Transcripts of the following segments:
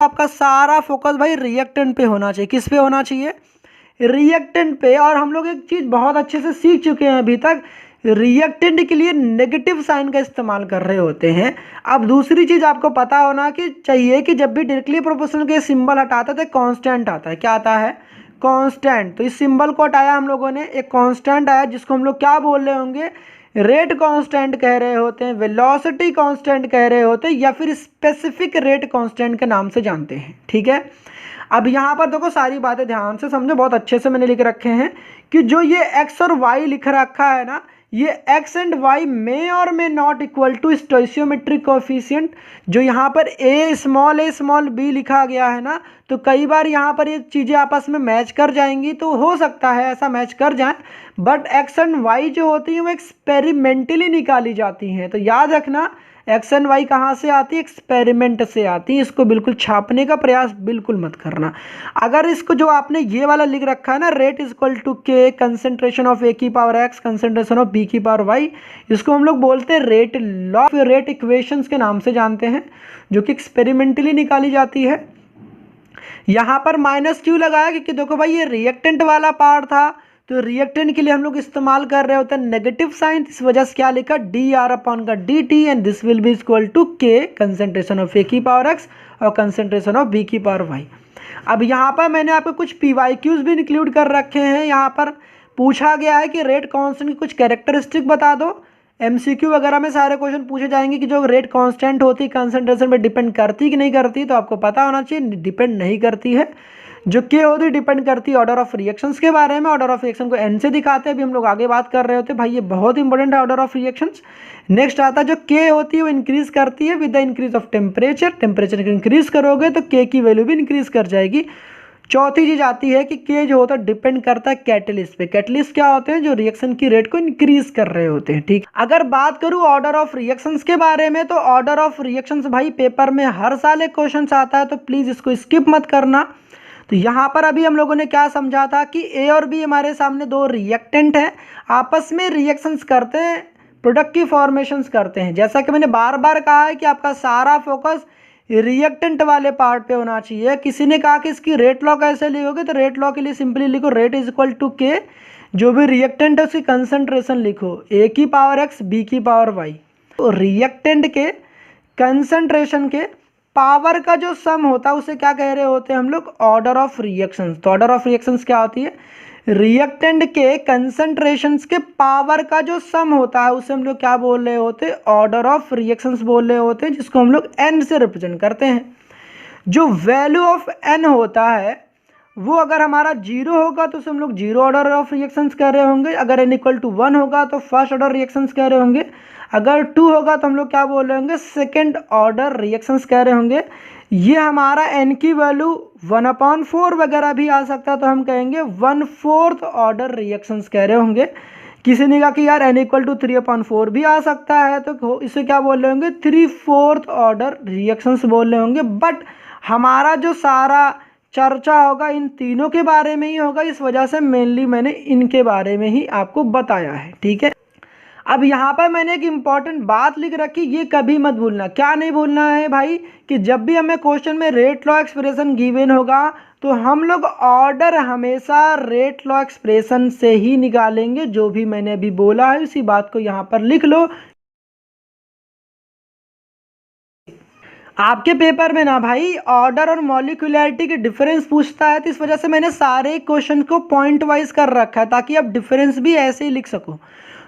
आपका सारा फोकस भाई रिएक्टेंट पे होना चाहिए। किस पे होना चाहिए? रिएक्टेंट पे। और हम लोग एक चीज़ बहुत अच्छे से सीख चुके हैं अभी तक, रिएक्टेंट के लिए नेगेटिव साइन का इस्तेमाल कर रहे होते हैं। अब दूसरी चीज़ आपको पता होना कि चाहिए कि जब भी डायरेक्टली प्रोपोर्शनल के सिंबल हटाते हैं तो कांस्टेंट आता है। क्या आता है? कांस्टेंट। तो इस सिंबल को हटाया हम लोगों ने, एक कांस्टेंट आया जिसको हम लोग क्या बोल रहे होंगे? रेट कांस्टेंट कह रहे होते हैं, वेलोसिटी कांस्टेंट कह रहे होते हैं, या फिर स्पेसिफिक रेट कांस्टेंट के नाम से जानते हैं। ठीक है। अब यहाँ पर देखो सारी बातें ध्यान से समझो, बहुत अच्छे से मैंने लिख रखे हैं कि जो ये x और y लिख रखा है ना, ये x एंड y मे और may not equal to stoichiometric coefficient. जो यहाँ पर a स्मॉल b लिखा गया है ना, तो कई बार यहाँ पर ये चीज़ें आपस में मैच कर जाएंगी, तो हो सकता है ऐसा मैच कर जाए, बट x एंड y जो होती हैं वो एक्सपेरिमेंटली निकाली जाती हैं। तो याद रखना, एक्स एंड वाई कहाँ से आती है? एक्सपेरिमेंट से आती है। इसको बिल्कुल छापने का प्रयास बिल्कुल मत करना। अगर इसको जो आपने ये वाला लिख रखा है ना, rate is equal to k concentration of A की power x concentration of B की पावर वाई, इसको हम लोग बोलते हैं रेट लॉ, रेट इक्वेशंस के नाम से जानते हैं, जो कि एक्सपेरिमेंटली निकाली जाती है। यहाँ पर माइनस क्यों लगाया? क्योंकि देखो भाई ये रिएक्टेंट वाला पार्ट था, तो रिएक्टेंट के लिए हम लोग इस्तेमाल कर रहे होते हैं नेगेटिव साइन, इस वजह से क्या लिखा? डी आर अपॉन का d t, and this will be equal to k concentration of A की पावर एक्स और कंसेंट्रेशन ऑफ बी की पावर वाई। अब यहाँ पर मैंने आपको कुछ पी वाई क्यूज भी इंक्लूड कर रखे हैं। यहाँ पर पूछा गया है कि रेट कांस्टेंट की कुछ कैरेक्टरिस्टिक बता दो। एमसीक्यू वगैरह में सारे क्वेश्चन पूछे जाएंगे कि जो रेट कांस्टेंट होती है कंसंट्रेशन पे डिपेंड करती कि नहीं करती, तो आपको पता होना चाहिए डिपेंड नहीं करती है। जो के होती है डिपेंड करती है ऑर्डर ऑफ रिएक्शंस के बारे में। ऑर्डर ऑफ रिएक्शन को एन से दिखाते हैं, अभी हम लोग आगे बात कर रहे होते हैं भाई, ये बहुत इंपॉर्टेंट है ऑर्डर ऑफ रिएक्शंस। नेक्स्ट आता है जो के होती है वो इंक्रीज करती है with the increase of temperature. Temperature को इंक्रीज करोगे तो के की वैल्यू भी इंक्रीज कर जाएगी। चौथी चीज आती है कि के जो होता है डिपेंड करता है कैटलिस्ट पे। कैटलिस्ट क्या होते हैं? जो रिएक्शन की रेट को इंक्रीज कर रहे होते हैं। ठीक। अगर बात करूं ऑर्डर ऑफ रिएक्शंस के बारे में, तो ऑर्डर ऑफ रिएक्शंस भाई पेपर में हर साल एक क्वेश्चन आता है, तो प्लीज इसको स्किप मत करना। तो यहाँ पर अभी हम लोगों ने क्या समझा था कि ए और बी हमारे सामने दो रिएक्टेंट हैं, आपस में रिएक्शंस करते हैं, प्रोडक्ट की फॉर्मेशंस करते हैं। जैसा कि मैंने बार बार कहा है कि आपका सारा फोकस रिएक्टेंट वाले पार्ट पे होना चाहिए। किसी ने कहा कि इसकी रेट लॉ कैसे लिखोगे, तो रेट लॉ के लिए सिंपली लिखो रेट इज इक्वल टू के, जो भी रिएक्टेंट है उसकी कंसंट्रेशन लिखो ए की पावर एक्स बी की पावर वाई। तो रिएक्टेंट के कंसंट्रेशन के पावर का जो सम होता है उसे क्या कह रहे होते हैं हम लोग? Order of reactions. तो ऑर्डर ऑफ रिएक्शंस क्या होती है? रिएक्टेंट के कंसंट्रेशंस के पावर का जो सम होता है उसे हम लोग क्या बोल रहे होते हैं? ऑर्डर ऑफ रिएक्शंस बोल रहे होते हैं, जिसको हम लोग एन से रिप्रेजेंट करते हैं। जो वैल्यू ऑफ एन होता है वो अगर हमारा जीरो होगा तो उसे हम लोग जीरो ऑर्डर ऑफ रिएक्शंस कह रहे होंगे। अगर एन इक्वल टू 1 होगा तो फर्स्ट ऑर्डर रिएक्शंस कह रहे होंगे। अगर 2 होगा तो हम लोग क्या बोल रहे होंगे? सेकेंड ऑर्डर रिएक्शंस कह रहे होंगे। ये हमारा एन की वैल्यू 1/4 वगैरह भी आ सकता है, तो हम कहेंगे 1/4 ऑर्डर रिएक्शंस कह रहे होंगे। किसी ने कहा कि यार एन इक्वल टू 3/4 भी आ सकता है, तो इसे क्या बोल रहे होंगे? 3/4 ऑर्डर रिएक्शंस बोल रहे होंगे। बट हमारा जो सारा चर्चा होगा इन तीनों के बारे में ही होगा, इस वजह से मेनली मैंने इनके बारे में ही आपको बताया है। ठीक है। अब यहाँ पर मैंने एक इंपॉर्टेंट बात लिख रखी, ये कभी मत भूलना। क्या नहीं भूलना है भाई? कि जब भी हमें क्वेश्चन में रेट लॉ एक्सप्रेशन गिवन होगा तो हम लोग ऑर्डर हमेशा रेट लॉ एक्सप्रेशन से ही निकालेंगे। जो भी मैंने अभी बोला है उसी बात को यहाँ पर लिख लो। आपके पेपर में ना भाई ऑर्डर और मॉलिक्यूलरिटी के डिफरेंस पूछता है, तो इस वजह से मैंने सारे क्वेश्चन को पॉइंट वाइज कर रखा है ताकि आप डिफरेंस भी ऐसे ही लिख सको।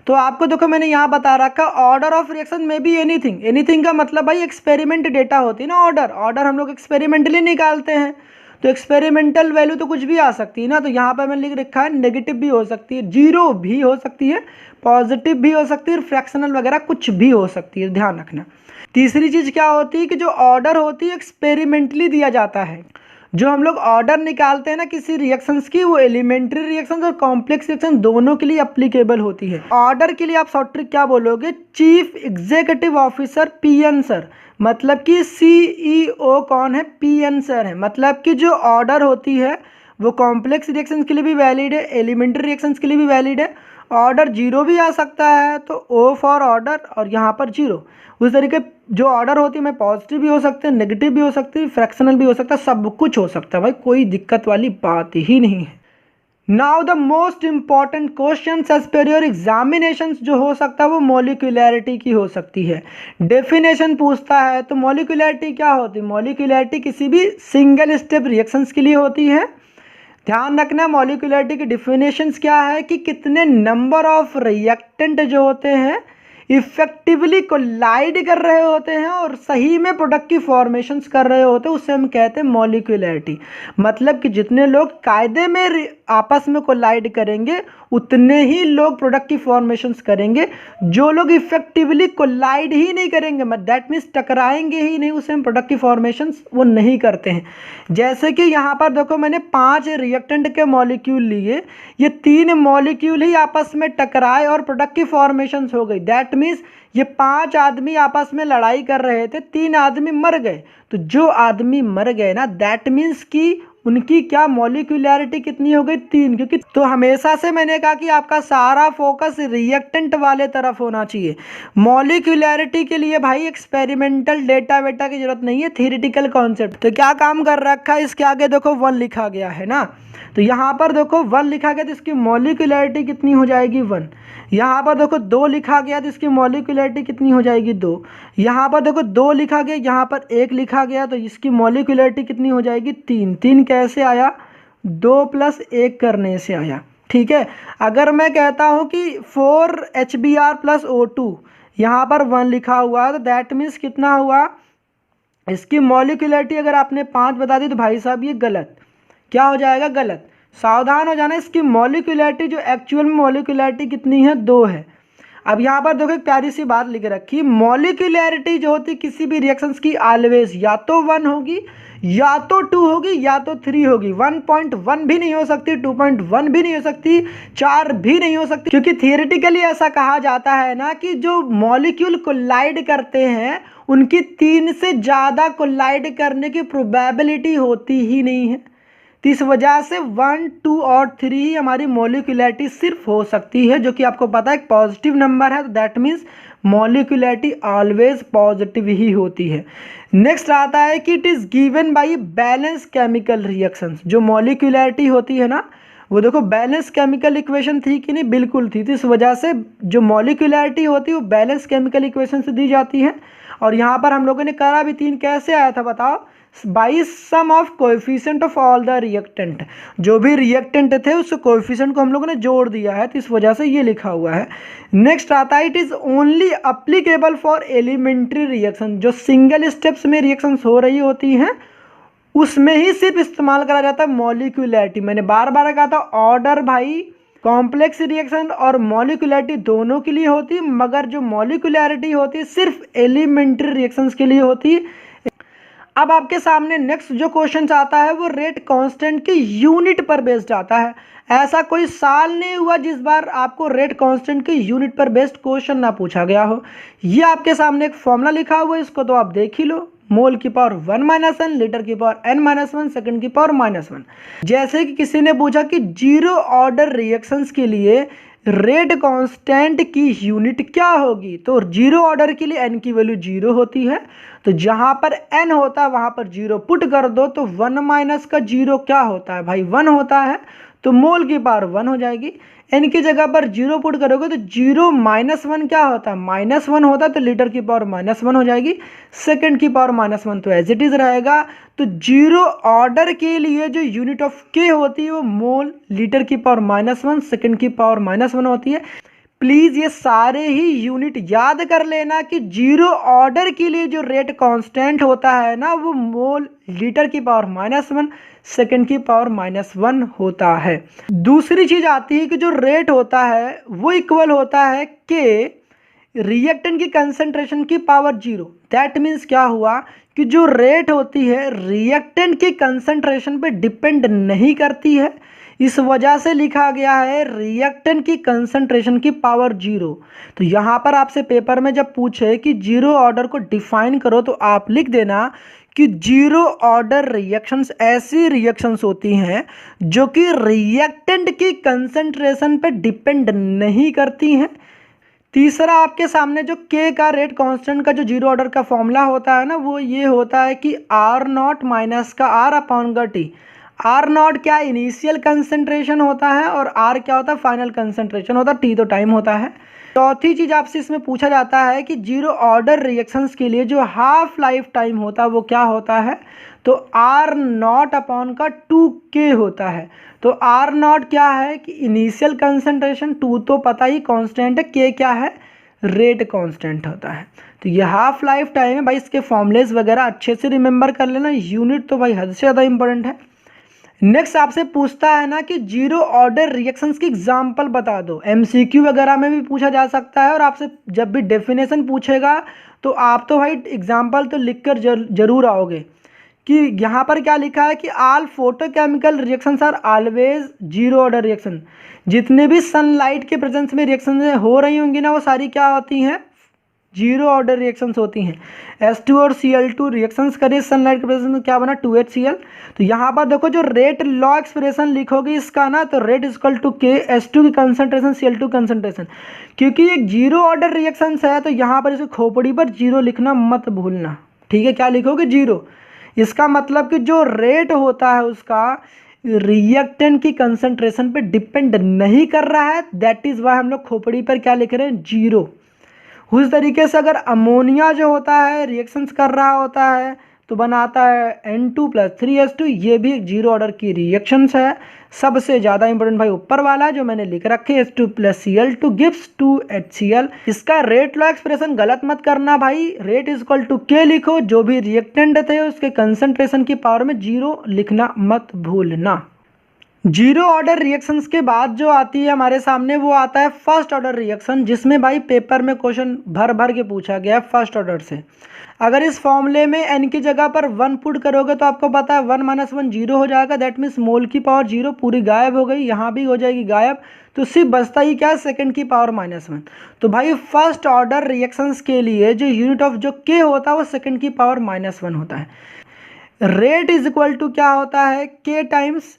तो आपको देखो मैंने यहाँ बता रखा ऑर्डर ऑफ रिएक्शन में भी एनीथिंग। एनीथिंग का मतलब भाई एक्सपेरिमेंट डेटा होती है ना। ऑर्डर हम लोग एक्सपेरिमेंटली निकालते हैं, तो एक्सपेरिमेंटल वैल्यू तो कुछ भी आ सकती है ना। तो यहाँ पर मैंने लिख रखा है नेगेटिव भी हो सकती है, जीरो भी हो सकती है, पॉजिटिव भी हो सकती है, फ्रैक्शनल वगैरह कुछ भी हो सकती है, ध्यान रखना। तीसरी चीज़ क्या होती है कि जो ऑर्डर होती है एक्सपेरिमेंटली दिया जाता है। जो हम लोग ऑर्डर निकालते हैं ना किसी रिएक्शंस की, वो एलिमेंट्री रिएक्शंस और कॉम्प्लेक्स रिएक्शन दोनों के लिए अप्लीकेबल होती है। ऑर्डर के लिए आप शॉर्ट ट्रिक क्या बोलोगे? Chief executive officer PN sir. मतलब कि सीईओ कौन है? पीएन सर है। मतलब कि जो ऑर्डर होती है वो कॉम्प्लेक्स रिएक्शंस के लिए भी वैलिड है, एलिमेंट्री रिएक्शंस के लिए भी वैलिड है। ऑर्डर जीरो भी आ सकता है, तो ओ फॉर ऑर्डर और यहाँ पर जीरो। उस तरीके जो ऑर्डर होती है मैं पॉजिटिव भी हो सकते हैं, नेगेटिव भी हो सकती है, फ्रैक्शनल भी हो सकता है, सब कुछ हो सकता है भाई, कोई दिक्कत वाली बात ही नहीं है। Now the most important question as per your examination जो हो सकता है वो मॉलिक्यूलैरिटी की हो सकती है। डेफिनेशन पूछता है तो मॉलिक्यूलैरिटी क्या होती है? मॉलिक्यूलैरिटी किसी भी सिंगल स्टेप रिएक्शंस के लिए होती है। ध्यान रखना मॉलिक्यूलैरिटी की डिफिनेशंस क्या है कि कितने नंबर ऑफ रिएक्टेंट जो होते हैं इफेक्टिवली कोलाइड कर रहे होते हैं और सही में प्रोडक्ट की फॉर्मेशंस कर रहे होते हैं, उससे हम कहते हैं मॉलिक्यूलैरिटी। मतलब कि जितने लोग कायदे में आपस में कोलाइड करेंगे उतने ही लोग प्रोडक्ट की फॉर्मेशंस करेंगे। जो लोग इफेक्टिवली कोलाइड ही नहीं करेंगे, दैट मीन्स टकराएंगे ही नहीं, उससे हम प्रोडक्ट की फॉर्मेशंस वो नहीं करते हैं। जैसे कि यहाँ पर देखो मैंने 5 रिएक्टेंट के मॉलिक्यूल लिए, ये 3 मॉलिक्यूल ही आपस में टकराए और प्रोडक्ट की फॉर्मेशंस हो गई। दैट मीन्स ये 5 आदमी आपस में लड़ाई कर रहे थे, 3 आदमी मर गए। तो जो आदमी मर गए ना, दैट मीन्स कि उनकी क्या मॉलिक्यूलैरिटी कितनी हो गई? 3। क्योंकि तो हमेशा से मैंने कहा कि आपका सारा फोकस रिएक्टेंट वाले तरफ होना चाहिए। मॉलिक्यूलैरिटी के लिए भाई एक्सपेरिमेंटल डेटा वेटा की जरूरत नहीं है, थ्योरेटिकल कॉन्सेप्ट। तो क्या काम कर रखा है, इसके आगे देखो 1 लिखा गया है ना, तो यहाँ पर देखो 1 लिखा गया तो इसकी मॉलिक्यूलैरिटी कितनी हो जाएगी? 1। यहाँ पर देखो 2 लिखा गया तो इसकी मॉलिक्यूलैरिटी कितनी हो जाएगी? 2। यहाँ पर देखो 2 लिखा गया, यहाँ पर 1 लिखा गया तो इसकी मॉलिक्यूलैरिटी कितनी हो जाएगी? 3। 3 कैसे आया? 2 + 1 करने से आया। ठीक है, अगर मैं कहता हूँ कि 4HBr + O2, यहाँ पर 1 लिखा हुआ है तो दैट मीन्स कितना हुआ? इसकी मॉलिक्यूलैरिटी अगर आपने 5 बता दी तो भाई साहब ये गलत। क्या हो जाएगा? गलत। सावधान हो जाना, इसकी मॉलिक्यूलैरिटी जो एक्चुअल में मॉलिक्यूलैरिटी कितनी है? 2 है। अब यहाँ पर देखो एक प्यारी सी बात लिख रखी, मॉलिक्यूलैरिटी जो होती किसी भी रिएक्शंस की ऑलवेज या तो 1 होगी, या तो 2 होगी, या तो 3 होगी। 1.1 भी नहीं हो सकती, 2.1 भी नहीं हो सकती, 4 भी नहीं हो सकती। क्योंकि थियोरेटिकली ऐसा कहा जाता है ना कि जो मॉलिक्यूल कोलाइड करते हैं उनकी 3 से ज़्यादा कोलाइड करने की प्रोबेबिलिटी होती ही नहीं है। तो इस वजह से 1, 2 और 3 ही हमारी मॉलिक्यूलैरिटी सिर्फ हो सकती है, जो कि आपको पता है एक पॉजिटिव नंबर है, तो दैट मीन्स मॉलिक्यूलैरिटी ऑलवेज पॉजिटिव ही होती है। नेक्स्ट आता है कि it is given by balance chemical reactions. जो मॉलिक्यूलैरिटी होती है ना, वो देखो बैलेंस केमिकल इक्वेशन थी कि नहीं? बिल्कुल थी। तो इस वजह से जो मॉलिक्यूलैरिटी होती है वो बैलेंस केमिकल इक्वेशन से दी जाती है। और यहाँ पर हम लोगों ने करा भी 3, कैसे आया था बताओ? By sum of coefficient of all the reactant. जो भी रिएक्टेंट थे उस कोएफिशिएंट को हम लोगों ने जोड़ दिया है, तो इस वजह से ये लिखा हुआ है। नेक्स्ट आता है it is only applicable for elementary reaction. जो सिंगल स्टेप्स में रिएक्शंस हो रही होती हैं उसमें ही सिर्फ इस्तेमाल करा जाता है मॉलिक्यूलैरिटी। मैंने बार बार कहा था ऑर्डर भाई कॉम्प्लेक्स रिएक्शन और मॉलिक्यूलैरिटी दोनों के लिए होती है, मगर जो मॉलिक्यूलैरिटी होती है सिर्फ एलिमेंट्री रिएक्शंस के लिए होती है। अब आपके सामने नेक्स्ट जो क्वेश्चन आता है वो रेट कांस्टेंट की यूनिट पर बेस्ड आता है। ऐसा कोई साल नहीं हुआ जिस बार आपको रेट कांस्टेंट की यूनिट पर बेस्ड क्वेश्चन ना पूछा गया हो। ये आपके सामने एक फॉर्मूला लिखा हुआ है, इसको तो आप देख ही लो। मोल की पावर 1 - 1, लीटर की पावर n-1, सेकंड की पावर -1। जैसे कि किसी ने पूछा कि 0 ऑर्डर रिएक्शंस के लिए रेट कांस्टेंट की यूनिट क्या होगी, तो 0 ऑर्डर के लिए n की वैल्यू 0 होती है, तो जहां पर n होता है वहां पर 0 पुट कर दो, तो 1 - का 0 क्या होता है भाई? 1 होता है, तो मोल की पावर 1 हो जाएगी। n की जगह पर 0 पुट करोगे तो 0 - 1 क्या होता है? -1 होता है, तो लीटर की पावर -1 हो जाएगी, सेकंड की पावर -1 तो एज इट इज रहेगा। तो 0 ऑर्डर के लिए जो यूनिट ऑफ k होती है वो मोल, लीटर की पावर -1, सेकंड की पावर -1 होती है। प्लीज़ ये सारे ही यूनिट याद कर लेना कि 0 ऑर्डर के लिए जो रेट कांस्टेंट होता है ना वो मोल, लीटर की पावर -1, सेकंड की पावर -1 होता है। दूसरी चीज़ आती है कि जो रेट होता है वो इक्वल होता है के रिएक्टेंट की कंसंट्रेशन की पावर 0। दैट मीन्स क्या हुआ कि जो रेट होती है रिएक्टेंट की कंसंट्रेशन पे डिपेंड नहीं करती है, इस वजह से लिखा गया है रिएक्टेंट की कंसंट्रेशन की पावर 0। तो यहाँ पर आपसे पेपर में जब पूछे कि 0 ऑर्डर को डिफाइन करो तो आप लिख देना कि 0 ऑर्डर रिएक्शंस ऐसी रिएक्शंस होती हैं जो कि रिएक्टेंट की कंसंट्रेशन पे डिपेंड नहीं करती हैं। तीसरा आपके सामने जो के का रेट कांस्टेंट का जो जीरो ऑर्डर का फॉर्मूला होता है ना, वो ये होता है कि आर नॉट माइनस का आर अपॉन का टी। आर नॉट क्या इनिशियल कंसंट्रेशन होता है और आर क्या होता है फाइनल कंसंट्रेशन होता है, टी तो टाइम होता है। चौथी चीज़ आपसे इसमें पूछा जाता है कि जीरो ऑर्डर रिएक्शंस के लिए जो हाफ लाइफ टाइम होता है वो क्या होता है, तो आर नॉट अपॉन का 2K होता है। तो आर नॉट क्या है कि इनिशियल कंसंट्रेशन, 2 तो पता ही कांस्टेंट है, के क्या है रेट कांस्टेंट होता है। तो ये हाफ लाइफ टाइम है भाई, इसके फॉर्मूलेस वगैरह अच्छे से रिमेंबर कर लेना, यूनिट तो भाई हद से ज़्यादा इंपॉर्टेंट है। नेक्स्ट आपसे पूछता है ना कि जीरो ऑर्डर रिएक्शंस की एग्जांपल बता दो, एमसीक्यू वगैरह में भी पूछा जा सकता है और आपसे जब भी डेफिनेशन पूछेगा तो आप तो भाई एग्जांपल तो लिख कर जरूर आओगे कि यहाँ पर क्या लिखा है कि all photochemical reactions are always zero order reaction. जितने भी सनलाइट के प्रेजेंस में रिएक्शन हो रही होंगी ना, वो सारी क्या होती हैं जीरो ऑर्डर रिएक्शंस होती हैं। H2 और Cl2 रिएक्शंस करिए सनलाइट के प्रेजेंस में, क्या बना 2HCl। तो यहाँ पर देखो जो रेट लॉ एक्सप्रेशन लिखोगे इसका ना, तो रेट इक्वल टू के H2 की कंसंट्रेशन Cl2 कंसंट्रेशन, क्योंकि एक जीरो ऑर्डर रिएक्शंस है तो यहाँ पर इसको खोपड़ी पर जीरो लिखना मत भूलना, ठीक है। क्या लिखोगे जीरो, इसका मतलब कि जो रेट होता है उसका रिएक्टेंट की कंसंट्रेशन पे डिपेंड नहीं कर रहा है, दैट इज वाई हम लोग खोपड़ी पर क्या लिख रहे हैं जीरो। उस तरीके से अगर अमोनिया जो होता है रिएक्शंस कर रहा होता है तो बनाता है N2 + 3H2, ये भी एक जीरो ऑर्डर की रिएक्शंस है। सबसे ज़्यादा इंपॉर्टेंट भाई ऊपर वाला जो मैंने लिख रखे H2 + Cl2 गिव्स 2HCl। इसका रेट लॉ एक्सप्रेशन गलत मत करना भाई, रेट इक्वल टू के लिखो, जो भी रिएक्टेंट थे उसके कंसंट्रेशन की पावर में जीरो लिखना मत भूलना। जीरो ऑर्डर रिएक्शंस के बाद जो आती है हमारे सामने वो आता है फर्स्ट ऑर्डर रिएक्शन, जिसमें भाई पेपर में क्वेश्चन भर भर के पूछा गया है फर्स्ट ऑर्डर से। अगर इस फॉर्मूले में एन की जगह पर 1 पुट करोगे तो आपको पता है 1 - 1 जीरो हो जाएगा, दैट मीन्स मोल की पावर जीरो पूरी गायब हो गई, यहाँ भी हो जाएगी गायब, तो सिर्फ बचता ही क्या है सेकेंड की पावर -1। तो भाई फर्स्ट ऑर्डर रिएक्शंस के लिए जो यूनिट ऑफ जो के होता है वो सेकेंड की पावर -1 होता है। रेट इज इक्वल टू क्या होता है के टाइम्स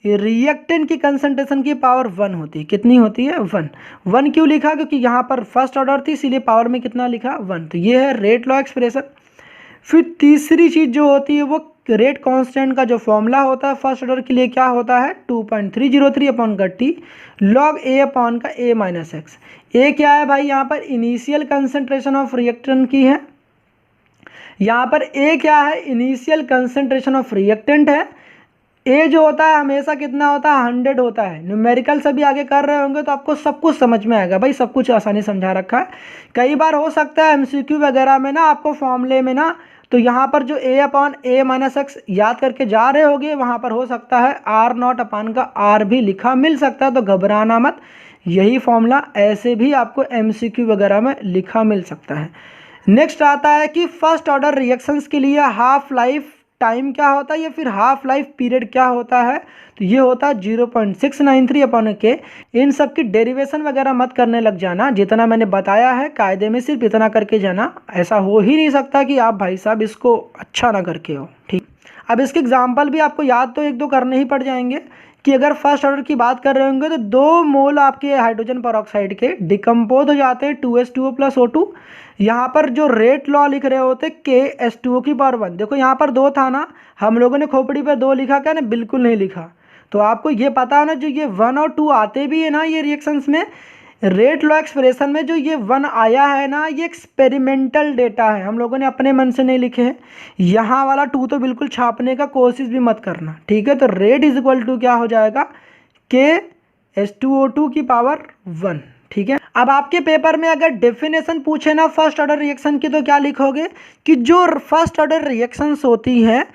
रिएक्टेंट की कंसंट्रेशन की पावर 1 होती है। कितनी होती है 1। 1 क्यों लिखा, क्योंकि यहाँ पर फर्स्ट ऑर्डर थी इसीलिए पावर में कितना लिखा 1। तो ये है रेट लॉ एक्सप्रेशन। फिर तीसरी चीज़ जो होती है वो रेट कांस्टेंट का जो फॉर्मूला होता है फर्स्ट ऑर्डर के लिए क्या होता है 2.303 अपॉन का टी लॉग ए अपॉन का a - x। ए क्या है भाई यहाँ पर इनिशियल कंसंट्रेशन ऑफ रिएक्टेंट की है, यहाँ पर ए क्या है इनिशियल कंसंट्रेशन ऑफ रिएक्टेंट है। ए जो होता है हमेशा कितना होता है 100 होता है। न्यूमेरिकल से भी आगे कर रहे होंगे तो आपको सब कुछ समझ में आएगा भाई, सब कुछ आसानी समझा रखा है। कई बार हो सकता है एमसीक्यू वगैरह में ना आपको फॉर्मूले में ना, तो यहाँ पर जो a अपॉन a - x याद करके जा रहे होगे वहाँ पर हो सकता है आर नॉट अपॉन का आर भी लिखा मिल सकता है, तो घबराना मत, यही फॉर्मूला ऐसे भी आपको एमसीक्यू वगैरह में लिखा मिल सकता है। नेक्स्ट आता है कि फर्स्ट ऑर्डर रिएक्शंस के लिए हाफ लाइफ टाइम क्या होता है या फिर हाफ लाइफ पीरियड क्या होता है, तो ये होता है 0.693 अपॉन के। इन सब की डेरिवेशन वगैरह मत करने लग जाना, जितना मैंने बताया है कायदे में सिर्फ इतना करके जाना, ऐसा हो ही नहीं सकता कि आप भाई साहब इसको अच्छा ना करके हो, ठीक। अब इसके एग्जाम्पल भी आपको याद तो 1-2 करने ही पड़ जाएंगे कि अगर फर्स्ट ऑर्डर की बात कर रहे होंगे तो 2 मोल आपके हाइड्रोजन पेरोक्साइड के डिकम्पोज हो जाते हैं 2H2O + O2। यहाँ पर जो रेट लॉ लिख रहे होते के H2O की पावर 1, देखो यहाँ पर 2 था ना, हम लोगों ने खोपड़ी पर 2 लिखा क्या ना, बिल्कुल नहीं लिखा। तो आपको ये पता है ना जो ये 1 और 2 आते भी है ना ये रिएक्शंस में, रेट लॉ एक्सप्रेशन में जो ये 1 आया है ना ये एक्सपेरिमेंटल डेटा है, हम लोगों ने अपने मन से नहीं लिखे हैं। यहाँ वाला 2 तो बिल्कुल छापने का कोशिश भी मत करना, ठीक है। तो रेट इज इक्वल टू क्या हो जाएगा के H2O2 की पावर 1, ठीक है। अब आपके पेपर में अगर डेफिनेशन पूछे ना फर्स्ट ऑर्डर रिएक्शन की तो क्या लिखोगे कि जो फर्स्ट ऑर्डर रिएक्शंस होती हैं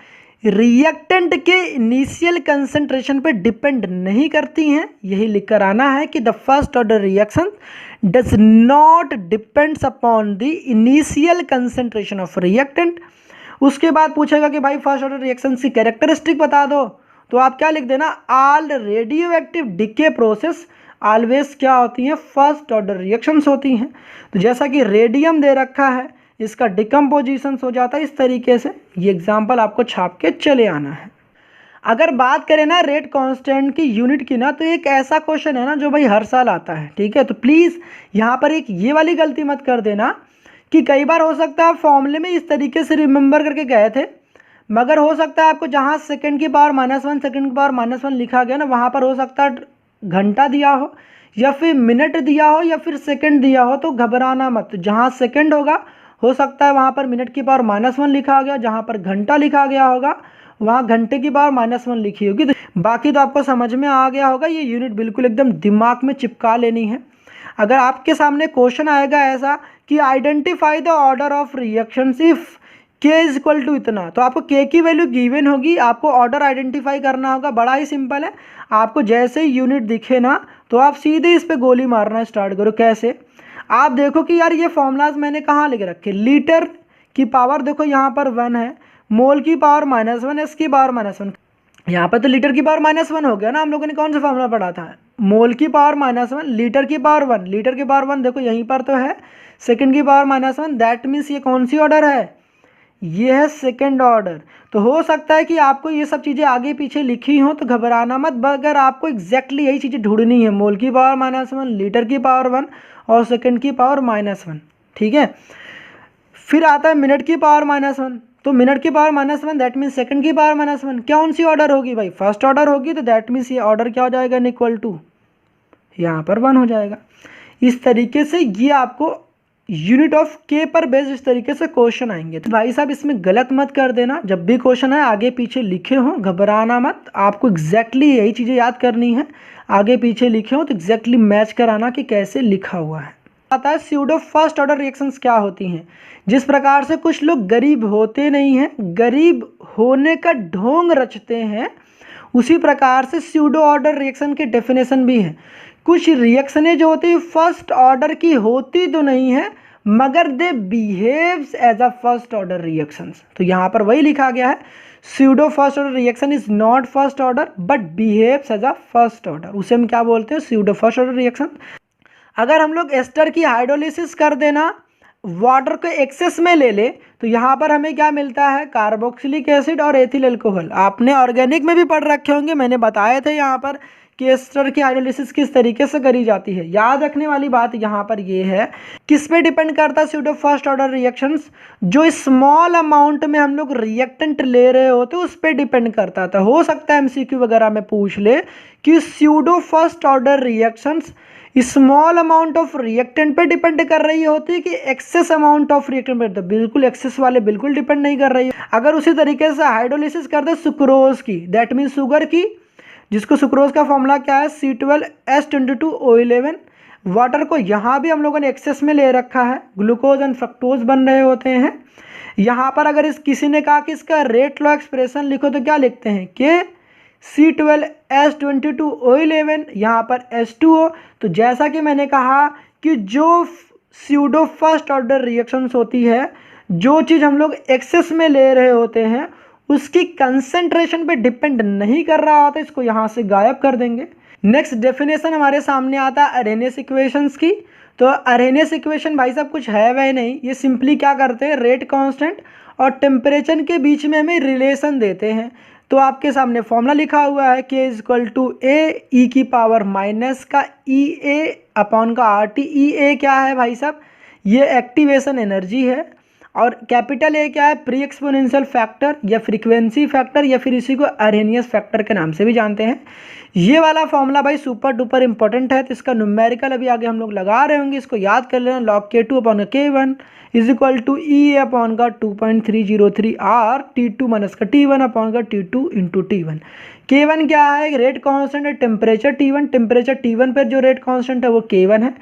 रिएक्टेंट के इनिशियल कंसंट्रेशन पे डिपेंड नहीं करती हैं, यही लिखकर आना है कि the first order reaction does not depends upon the initial concentration of reactant. उसके बाद पूछेगा कि भाई फर्स्ट ऑर्डर रिएक्शन की कैरेक्टरिस्टिक बता दो, तो आप क्या लिख देना all radio active decay process always क्या होती हैं फर्स्ट ऑर्डर रिएक्शंस होती हैं। तो जैसा कि रेडियम दे रखा है इसका डिकम्पोजिशन हो जाता है इस तरीके से, ये एग्जाम्पल आपको छाप के चले आना है। अगर बात करें ना रेट कांस्टेंट की यूनिट की ना, तो एक ऐसा क्वेश्चन है ना जो भाई हर साल आता है, ठीक है। तो प्लीज़ यहाँ पर एक ये वाली गलती मत कर देना कि कई बार हो सकता है फॉर्मूले में इस तरीके से रिमेंबर करके गए थे, मगर हो सकता है आपको जहाँ सेकंड की पावर -1 सेकंड की पावर -1 लिखा गया ना, वहाँ पर हो सकता है घंटा दिया हो या फिर मिनट दिया हो या फिर सेकंड दिया हो। तो घबराना मत, जहाँ सेकंड होगा हो सकता है वहाँ पर मिनट की पावर -1 लिखा गया, जहाँ पर घंटा लिखा गया होगा वहाँ घंटे की पावर -1 लिखी होगी। तो बाकी तो आपको समझ में आ गया होगा, ये यूनिट बिल्कुल एकदम दिमाग में चिपका लेनी है। अगर आपके सामने क्वेश्चन आएगा ऐसा कि identify the order of reactions if के इज इक्वल टू इतना, तो आपको के की वैल्यू गिवन होगी, आपको ऑर्डर आइडेंटिफाई करना होगा। बड़ा ही सिंपल है, आपको जैसे ही यूनिट दिखे ना तो आप सीधे इस पर गोली मारना स्टार्ट करो। कैसे, आप देखो कि यार ये फॉर्मूलाज मैंने कहाँ लिख रखे। लीटर की पावर देखो यहाँ पर 1 है, मोल की पावर -1, एस की पावर -1। यहाँ पर तो लीटर की पावर -1 हो गया ना, हम लोगों ने कौन सा फॉर्मूला पढ़ा था, मोल की पावर -1, लीटर की पावर 1, लीटर की पावर 1 देखो यहीं पर तो है, सेकंड की पावर -1, दैट मीन्स ये कौन सी ऑर्डर है, ये है सेकंड ऑर्डर। तो हो सकता है कि आपको ये सब चीज़ें आगे पीछे लिखी हों, तो घबराना मत, अगर आपको एग्जैक्टली यही चीज़ें ढूंढनी है, मोल की पावर -1, लीटर की पावर 1 और सेकंड की पावर -1, ठीक है। फिर आता है मिनट की पावर -1, तो मिनट की पावर -1 दैट मीन्स सेकंड की पावर -1, कौन सी ऑर्डर होगी भाई, फर्स्ट ऑर्डर होगी। तो दैट मीन्स ये ऑर्डर क्या हो जाएगा, इक्वल टू यहाँ पर 1 हो जाएगा। इस तरीके से ये आपको यूनिट ऑफ के पर बेस्ड इस तरीके से क्वेश्चन आएंगे। तो भाई साहब इसमें गलत मत कर देना, जब भी क्वेश्चन आए आगे पीछे लिखे हो, घबराना मत, आपको एग्जैक्टली यही चीज़ें याद करनी है, आगे पीछे लिखे हो तो एग्जैक्टली मैच कराना कि कैसे लिखा हुआ है। आता है स्यूडो फर्स्ट ऑर्डर रिएक्शंस क्या होती हैं। जिस प्रकार से कुछ लोग गरीब होते नहीं हैं, गरीब होने का ढोंग रचते हैं, उसी प्रकार से स्यूडो ऑर्डर रिएक्शन की डेफिनेशन भी है। कुछ रिएक्शनें जो होती है फर्स्ट ऑर्डर की होती तो नहीं है, मगर they behaves as a first order reactions. तो यहाँ पर वही लिखा गया है, pseudo first order reaction is not first order but behaves as a first order, उसे हम क्या बोलते हैं, स्यूडो फर्स्ट ऑर्डर रिएक्शन। अगर हम लोग एस्टर की हाइड्रोलिसिस कर देना, वाटर को एक्सेस में ले ले, तो यहाँ पर हमें क्या मिलता है, कार्बोक्सिलिक एसिड और एथिल अल्कोहल। आपने ऑर्गेनिक में भी पढ़ रखे होंगे, मैंने बताए थे यहाँ पर कि एस्टर की हाइड्रोलिसिस किस तरीके से करी जाती है। याद रखने वाली बात यहाँ पर ये है, किस पे डिपेंड करता है स्यूडो फर्स्ट ऑर्डर रिएक्शंस, जो स्मॉल अमाउंट में हम लोग रिएक्टेंट ले रहे होते उस पर डिपेंड करता था। हो सकता है एमसीक्यू वगैरह में पूछ ले कि pseudo first order reactions small amount of reactant पे डिपेंड कर रही होती है कि एक्सेस अमाउंट ऑफ रिएक्टेंट पे, तो बिल्कुल एक्सेस वाले बिल्कुल डिपेंड नहीं कर रही है। अगर उसी तरीके से हाइड्रोलिसिस कर दे सुक्रोज की, दैट मीन्स शुगर की, जिसको सुक्रोज का फॉर्मूला क्या है, C12H22O11। वाटर को यहाँ भी हम लोगों ने एक्सेस में ले रखा है, ग्लूकोज एंड फ्रक्टोज बन रहे होते हैं। यहाँ पर अगर किसी ने कहा कि इसका रेट लॉ एक्सप्रेशन लिखो, तो क्या लिखते हैं कि C12H22O11, यहाँ पर H2O। तो जैसा कि मैंने कहा कि जो स्यूडो फर्स्ट ऑर्डर रिएक्शंस होती है, जो चीज़ हम लोग एक्सेस में ले रहे होते हैं उसकी कंसेंट्रेशन पे डिपेंड नहीं कर रहा होता, इसको यहाँ से गायब कर देंगे। नेक्स्ट डेफिनेशन हमारे सामने आता है अरेनियस इक्वेशंस की। तो अरेनियस इक्वेशन भाई साहब कुछ है वह नहीं, ये सिंपली क्या करते हैं, रेट कांस्टेंट और टेम्परेचर के बीच में हमें रिलेशन देते हैं। तो आपके सामने फॉर्मूला लिखा हुआ है K इक्वल टू ए ई की पावर माइनस का ई ए अपॉन का आर टी। ई ए क्या है भाई साहब, ये एक्टिवेशन एनर्जी है, और कैपिटल ए क्या है, प्री एक्सपोनेंशियल फैक्टर या फ्रीक्वेंसी फैक्टर, या फिर इसी को अरेनियस फैक्टर के नाम से भी जानते हैं। ये वाला फॉर्मूला भाई सुपर डुपर इंपॉर्टेंट है, तो इसका न्यूमेरिकल अभी आगे हम लोग लगा रहे होंगे, इसको याद कर लेना। Log K2 upon K1 is equal to e upon का 2.303 आर T2 माइनस का T1 अपॉन का T2 इंटू T1। K1 क्या है, रेट कांस्टेंट है, टेम्परेचर T1, टेम्परेचर T1 पर जो रेट कांस्टेंट है वो K1 है,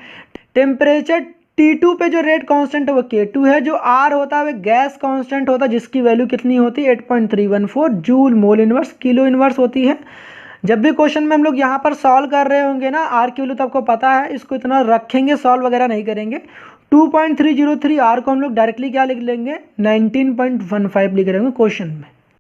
टेम्परेचर T2 पे जो रेट कांस्टेंट है वो K2 है, जो R होता है वो गैस कांस्टेंट होता है, जिसकी वैल्यू कितनी होती है 8.314 joule mole inverse kilo inverse होती है। जब भी क्वेश्चन में हम लोग यहाँ पर सॉल्व कर रहे होंगे ना, R की वैल्यू तो आपको पता है, इसको इतना रखेंगे, सॉल्व वगैरह नहीं करेंगे। 2.303 R को हम लोग डायरेक्टली क्या लिख लेंगे, 19.15 लिख रहे होंगे क्वेश्चन में।